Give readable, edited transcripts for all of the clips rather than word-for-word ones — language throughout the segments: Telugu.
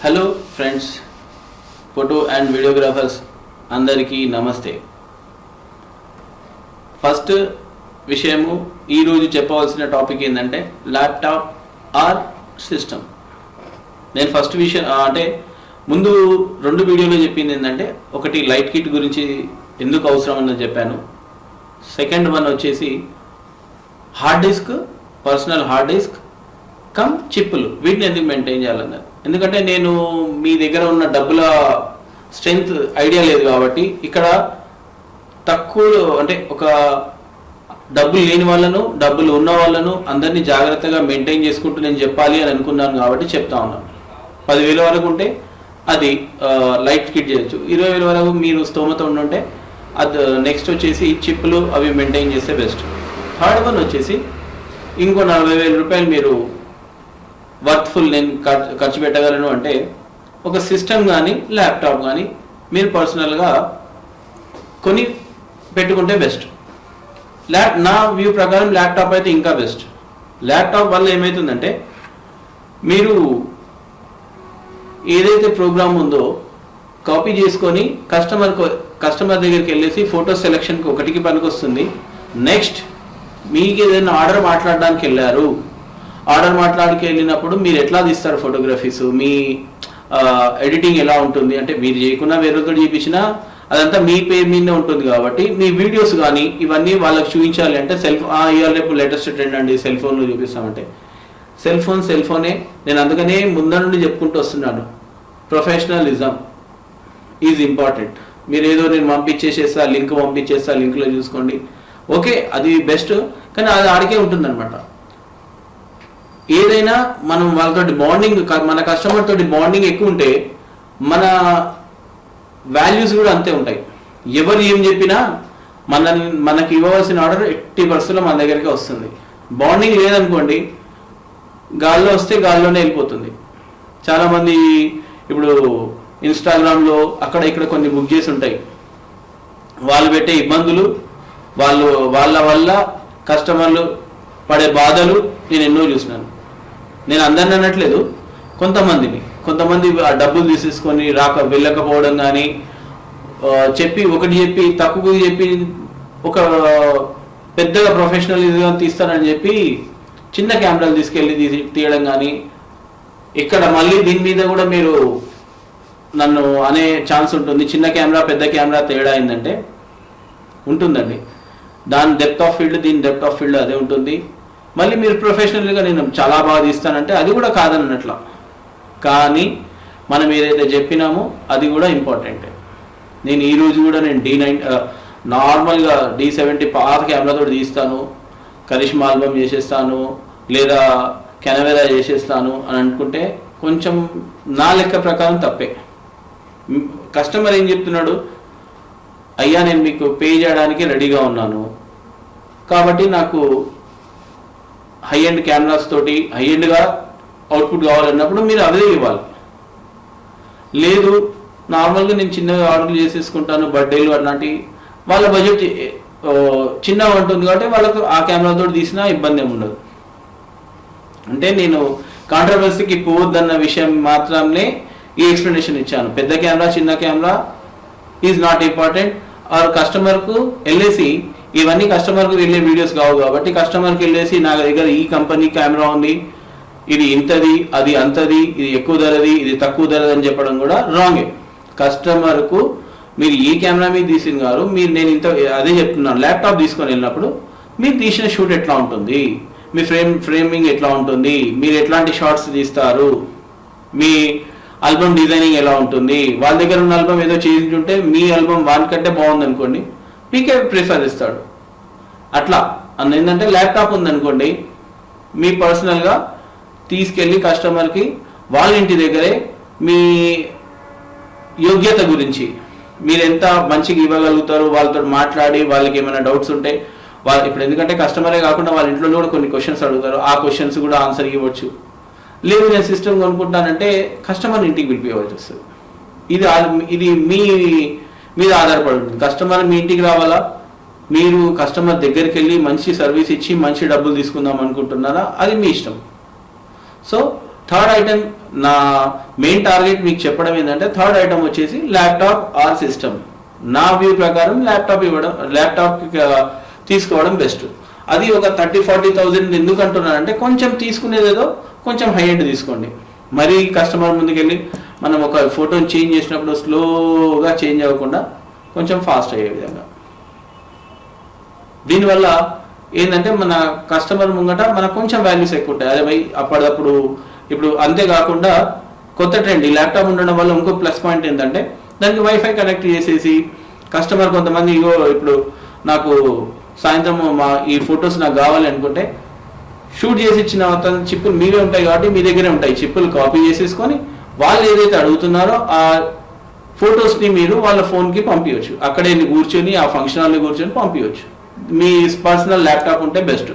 Hello friends, photo and videographers అందరికీ నమస్తే. ఫస్ట్ విషయము ఈరోజు చెప్పవలసిన టాపిక్ ఏంటంటే ల్యాప్టాప్ ఆర్ సిస్టమ్. నేను ఫస్ట్ విషయం అంటే ముందు 2 వీడియోలో చెప్పింది ఏంటంటే, ఒకటి లైట్ కిట్ గురించి ఎందుకు అవసరం అన్నది చెప్పాను. సెకండ్ వన్ వచ్చేసి hard disk, personal hard disk cum చిప్పులు, వీటిని ఎందుకు మెయింటైన్ చేయాలన్నది. ఎందుకంటే నేను మీ దగ్గర ఉన్న డబ్బుల స్ట్రెంగ్త్ ఐడియా లేదు కాబట్టి ఇక్కడ తక్కువ అంటే ఒక డబ్బులు లేని వాళ్ళను, డబ్బులు ఉన్న వాళ్ళను అందరినీ జాగ్రత్తగా మెయింటైన్ చేసుకుంటూ నేను చెప్పాలి అని అనుకున్నాను కాబట్టి చెప్తా ఉన్నాను. 10,000 వరకు ఉంటే అది లైట్ కిట్ చేయొచ్చు, 20,000 వరకు మీరు స్తోమత ఉండుంటే అది నెక్స్ట్ వచ్చేసి చిప్పులు అవి మెయింటైన్ చేస్తే బెస్ట్. థర్డ్ వన్ వచ్చేసి ఇంకో 40,000 రూపాయలు మీరు వర్త్ఫుల్ నేను ఖర్చు పెట్టగలను అంటే ఒక సిస్టమ్ కానీ ల్యాప్టాప్ కానీ మీరు పర్సనల్గా కొని పెట్టుకుంటే బెస్ట్. నా వ్యూ ప్రకారం ల్యాప్టాప్ అయితే ఇంకా బెస్ట్. ల్యాప్టాప్ వల్ల ఏమవుతుందంటే మీరు ఏదైతే ప్రోగ్రామ్ ఉందో కాపీ చేసుకొని కస్టమర్ దగ్గరికి వెళ్ళేసి ఫోటో సెలెక్షన్కి ఒకటికి పనికొస్తుంది. నెక్స్ట్ మీకు ఏదైనా ఆర్డర్ మాట్లాడడానికి వెళ్ళారు, ఆర్డర్ మాట్లాడికి వెళ్ళినప్పుడు మీరు ఎట్లా తీస్తారు ఫోటోగ్రఫీస్, మీ ఎడిటింగ్ ఎలా ఉంటుంది అంటే మీరు చేయకుండా వేరేతో చేయించినా అదంతా మీ పేరు మీదే ఉంటుంది కాబట్టి మీ వీడియోస్ కానీ ఇవన్నీ వాళ్ళకి చూపించాలి అంటే ఇవాళ రేపు లేటెస్ట్ ట్రెండ్ అండి సెల్ ఫోన్లో చూపిస్తామంటే సెల్ ఫోనే. నేను అందుకనే ముందర నుండి చెప్పుకుంటూ వస్తున్నాను, ప్రొఫెషనలిజం ఈజ్ ఇంపార్టెంట్. మీరు ఏదో నేను పంపించేసేస్తా, లింక్లో చూసుకోండి, ఓకే అది బెస్ట్, కానీ అది ఆడికే ఉంటుంది అనమాట. ఏదైనా మనం వాళ్ళతో బాండింగ్, మన కస్టమర్ తోటి బాండింగ్ ఎక్కువ ఉంటే మన వాల్యూస్ కూడా అంతే ఉంటాయి. ఎవరు ఏం చెప్పినా మనకి ఇవ్వవలసిన ఆర్డర్ 80% మన దగ్గరికి వస్తుంది. బాండింగ్ లేదనుకోండి, గాల్లో వస్తే గాల్లోనే వెళ్ళిపోతుంది. చాలామంది ఇప్పుడు ఇన్స్టాగ్రామ్లో అక్కడ ఇక్కడ కొన్ని బుక్ చేసి ఉంటాయి, వాళ్ళు పెట్టే ఇబ్బందులు, వాళ్ళ వల్ల కస్టమర్లు పడే బాధలు నేను ఎన్నో చూసినాను. నేను అందరిని అనట్లేదు, కొంతమంది ఆ డబ్బులు తీసేసుకొని వెళ్ళకపోవడం కానీ ఒకటి చెప్పి తక్కువ చెప్పి ఒక పెద్దగా ప్రొఫెషనలిజంగా తీస్తానని చెప్పి చిన్న కెమెరాలు తీసుకెళ్ళి తీయడం కానీ, ఇక్కడ మళ్ళీ దీని మీద కూడా మీరు నన్ను అనే ఛాన్స్ ఉంటుంది. చిన్న కెమెరా పెద్ద కెమెరా తేడా అయిందంటే ఉంటుందండి, దాని డెప్త్ ఆఫ్ ఫీల్డ్ దీని డెప్త్ ఆఫ్ ఫీల్డ్ అదే ఉంటుంది. మళ్ళీ మీరు ప్రొఫెషనల్గా నేను చాలా బాగా తీస్తానంటే అది కూడా కాదన్నట్లా, కానీ మనం ఏదైతే చెప్పినామో అది కూడా ఇంపార్టెంటే. నేను ఈరోజు కూడా నేను నార్మల్గా D70 పాత కెమెరాతో తీస్తాను, కరిష్మా ఆల్బమ్ చేసేస్తాను లేదా కెనవెరా చేసేస్తాను అని అనుకుంటే కొంచెం నా లెక్క ప్రకారం తప్పే. కస్టమర్ ఏం చెప్తున్నాడు, అయ్యా నేను మీకు పే చేయడానికి రెడీగా ఉన్నాను కాబట్టి నాకు హై ఎండ్ కెమెరాస్ తోటి హై ఎండ్గా అవుట్పుట్ కావాలన్నప్పుడు మీరు అదే ఇవ్వాలి. లేదు నార్మల్గా నేను చిన్నగా ఆర్డర్లు చేసేసుకుంటాను, బర్త్డేలు అలాంటి వాళ్ళ బడ్జెట్ చిన్నగా ఉంటుంది కాబట్టి వాళ్ళకు ఆ కెమెరాతో తీసినా ఇబ్బంది ఏమి ఉండదు. అంటే నేను కాంట్రవర్సీకి పోవద్దన్న విషయం మాత్రమే ఈ ఎక్స్ప్లెనేషన్ ఇచ్చాను. పెద్ద కెమెరా చిన్న camera is not important. Or కస్టమర్కు వెళ్ళేసి ఇవన్నీ కస్టమర్కి వెళ్ళే వీడియోస్ కావు కాబట్టి కస్టమర్కి వెళ్ళేసి నా దగ్గర ఈ కంపెనీ కెమెరా ఉంది, ఇది ఇంతది, అది అంతది, ఇది ఎక్కువ ధరది, ఇది తక్కువ ధరది అని చెప్పడం కూడా రాంగే. కస్టమర్కు మీరు ఈ కెమెరా మీద తీసిన గారు నేను అదే చెప్తున్నాను, ల్యాప్టాప్ తీసుకొని వెళ్ళినప్పుడు మీరు తీసిన షూట్ ఎట్లా ఉంటుంది, మీ ఫ్రేమింగ్ ఎట్లా ఉంటుంది, మీరు ఎట్లాంటి షార్ట్స్ తీస్తారు, మీ ఆల్బమ్ డిజైనింగ్ ఎలా ఉంటుంది. వాళ్ళ దగ్గర ఉన్న ఆల్బమ్ ఏదో చేంజ్ ఉంటే మీ ఆల్బమ్ వానికంటే బాగుంది అనుకోండి, మీకే ప్రిఫర్ ఇస్తాడు. అట్లా ఏంటంటే ల్యాప్టాప్ ఉందనుకోండి, మీ పర్సనల్గా తీసుకెళ్ళి కస్టమర్కి వాళ్ళ ఇంటి దగ్గరే మీ యోగ్యత గురించి మీరు ఎంత మంచిగా ఇవ్వగలుగుతారు వాళ్ళతో మాట్లాడి, వాళ్ళకి ఏమైనా డౌట్స్ ఉంటే ఇప్పుడు ఎందుకంటే కస్టమరే కాకుండా వాళ్ళ ఇంట్లో కూడా కొన్ని క్వశ్చన్స్ అడుగుతారు, ఆ క్వశ్చన్స్ కూడా ఆన్సర్ ఇవ్వచ్చు. లేదు నేను సిస్టమ్ కొనుక్కుంటానంటే కస్టమర్ ఇంటికి పిలిపివ్వాల్సి వస్తుంది. ఇది మీ మీద ఆధారపడి ఉంటుంది. కస్టమర్ మీ ఇంటికి రావాలా, మీరు కస్టమర్ దగ్గరికి వెళ్ళి మంచి సర్వీస్ ఇచ్చి మంచి డబ్బులు తీసుకుందాం అనుకుంటున్నారా, అది మీ ఇష్టం. సో థర్డ్ ఐటమ్ నా మెయిన్ టార్గెట్ మీకు చెప్పడం ఏంటంటే థర్డ్ ఐటమ్ వచ్చేసి ల్యాప్టాప్ ఆర్ సిస్టమ్. నా వ్యూ ప్రకారం ల్యాప్టాప్ తీసుకోవడం బెస్ట్. అది ఒక 30-40,000 ఎందుకు అంటున్నానంటే కొంచెం తీసుకునేదేదో కొంచెం హై ఎండ్ తీసుకోండి. మరీ కస్టమర్ ముందుకెళ్ళి మనం ఒక ఫోటోని చేంజ్ చేసినప్పుడు స్లోగా చేంజ్ అవ్వకుండా కొంచెం ఫాస్ట్ అయ్యే విధంగా. దీనివల్ల ఏంటంటే మన కస్టమర్ ముంగట మనకు కొంచెం వాల్యూస్ ఎక్కువ ఉంటాయి. అదే అప్పటికప్పుడు ఇప్పుడు అంతేకాకుండా కొత్త ట్రెండ్ ఈ ల్యాప్టాప్ ఉండడం వల్ల ఇంకో ప్లస్ పాయింట్ ఏంటంటే దానికి వైఫై కనెక్ట్ చేసేసి కస్టమర్ కొంతమంది ఇప్పుడు నాకు సాయంత్రం ఈ ఫొటోస్ నాకు కావాలి అనుకుంటే షూట్ చేసి ఇచ్చిన చిప్పులు మీవే ఉంటాయి కాబట్టి మీ దగ్గరే ఉంటాయి. చిప్పులు కాపీ చేసేసుకొని వాళ్ళు ఏదైతే అడుగుతున్నారో ఆ ఫొటోస్ని మీరు వాళ్ళ ఫోన్కి పంపించవచ్చు. అక్కడే కూర్చొని ఆ ఫంక్షన్ హాల్లో కూర్చొని పంపించవచ్చు. మీ పర్సనల్ ల్యాప్టాప్ ఉంటే బెస్ట్.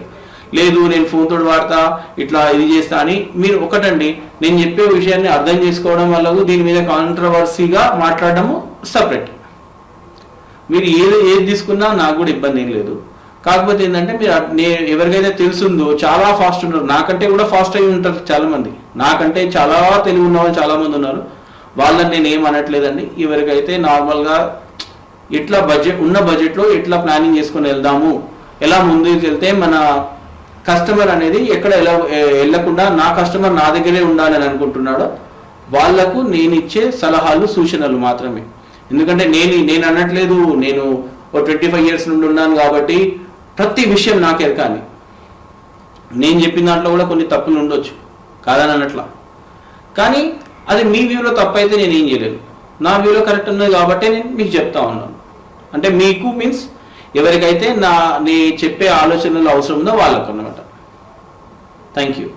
లేదు నేను ఫోన్ తోడు వాడతా ఇట్లా ఇది చేస్తా అని మీరు ఒకటండి, నేను చెప్పే విషయాన్ని అర్థం చేసుకోవడం వల్ల దీని మీద కాంట్రవర్సీగా మాట్లాడడము సపరేట్. మీరు ఏది తీసుకున్నా నాకు కూడా ఇబ్బంది ఏం లేదు. కాకపోతే ఏంటంటే మీరు ఎవరికైతే తెలుసుందో చాలా ఫాస్ట్ ఉంటారు, నాకంటే కూడా ఫాస్ట్ అయి ఉంటారు చాలామంది, నాకంటే చాలా తెలివి ఉన్న వాళ్ళు చాలామంది ఉన్నారు. వాళ్ళని నేను ఏం అనట్లేదండి. ఎవరికైతే నార్మల్గా ఎట్లా బడ్జెట్లో ఎట్లా ప్లానింగ్ చేసుకొని వెళ్దాము, ఎలా ముందుకు వెళ్తే మన కస్టమర్ అనేది ఎక్కడ వెళ్ళకుండా నా కస్టమర్ నా దగ్గరే ఉండాలని అనుకుంటున్నాడో వాళ్లకు నేను ఇచ్చే సలహాలు సూచనలు మాత్రమే. ఎందుకంటే నేను అనట్లేదు నేను 25 years నుండి ఉన్నాను కాబట్టి ప్రతి విషయం నాకే కానీ నేను చెప్పిన దాంట్లో కూడా కొన్ని తప్పులు ఉండొచ్చు కాదని అన్నట్లా. కానీ అది మీ వ్యూలో తప్పు అయితే నేను ఏం చేయలేను. నా వ్యూలో కరెక్ట్ ఉన్నది కాబట్టి నేను మీకు చెప్తా ఉన్నాను. అంటే మీకు మీన్స్ ఎవరికైతే నీ చెప్పే ఆలోచనలు అవసరం ఉందో వాళ్ళకు అన్నమాట. Thank you.